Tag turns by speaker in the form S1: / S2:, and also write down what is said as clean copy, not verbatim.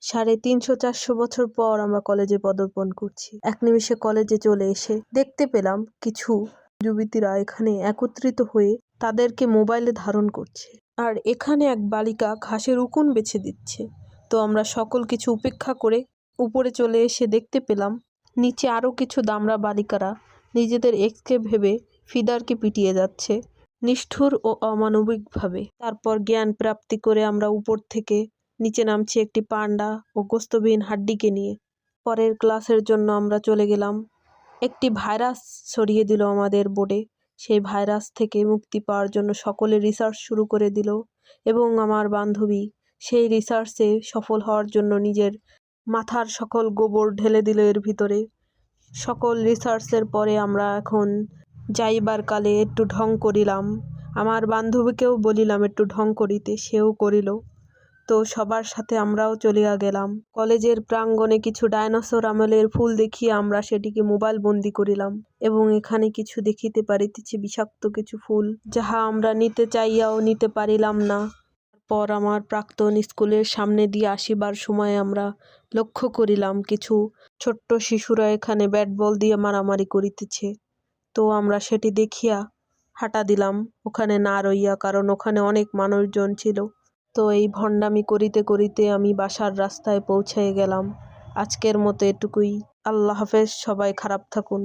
S1: 350-400 বছর পর আমরা কলেজে পদার্পণ করছি। এক নিমিষে কলেজে চলে এসে দেখতে পেলাম কিছু যুবতীরা এখানে একত্রিত হয়ে তাদেরকে মোবাইলে ধারণ করছে, আর এখানে এক বালিকা ঘাসের উকুন বেছে দিচ্ছে। তো আমরা সকল কিছু উপেক্ষা করে উপরে চলে এসে দেখতে পেলাম নিচে আরও কিছু দামড়া বালিকারা নিজেদের এক্সকে ভেবে ফিদারকে পিটিয়ে যাচ্ছে নিষ্ঠুর ও অমানবিকভাবে। তারপর জ্ঞান প্রাপ্তি করে আমরা উপর থেকে নিচে নামছি একটি পান্ডা ও গোস্তবিহীন হাড্ডিকে নিয়ে। পরের ক্লাসের জন্য আমরা চলে গেলাম। একটি ভাইরাস ছড়িয়ে দিল আমাদের বোর্ডে। সেই ভাইরাস থেকে মুক্তি পাওয়ার জন্য সকলে রিসার্চ শুরু করে দিল, এবং আমার বান্ধবী সেই রিসার্চে সফল হওয়ার জন্য নিজের মাথার সকল গোবর ঢেলে দিল এর ভিতরে। সকল রিসার্চের পরে আমরা এখন যাইবার কালে একটু ঢং করিলাম। আমার বান্ধবীকেও বলিলাম একটু ঢং করিতে, সেও করিল। তো সবার সাথে আমরাও চলিয়া গেলাম। কলেজের প্রাঙ্গণে কিছু ডায়নোসর আমলের ফুল দেখিয়ে আমরা সেটিকে মোবাইল বন্দি করিলাম, এবং এখানে কিছু দেখিতে পারিতেছি বিষাক্ত কিছু ফুল, যাহা আমরা নিতে চাইয়াও নিতে পারিলাম না। তারপর আমার প্রাক্তন স্কুলের সামনে দিয়ে আসিবার সময় আমরা লক্ষ্য করিলাম কিছু ছোট্ট শিশুরা এখানে ব্যাট বল দিয়ে মারামারি করিতেছে। তো আমরা সেটি দেখিয়া হাঁটা দিলাম ওখানে না রইয়া, কারণ ওখানে অনেক মানুষজন ছিল। তো এই ভণ্ডামি করিতে করিতে আমি বাসার রাস্তায় পৌঁছে গেলাম। আজকের মতো এটুকুই। আল্লাহ হাফেজ, সবাই খারাপ থাকুন।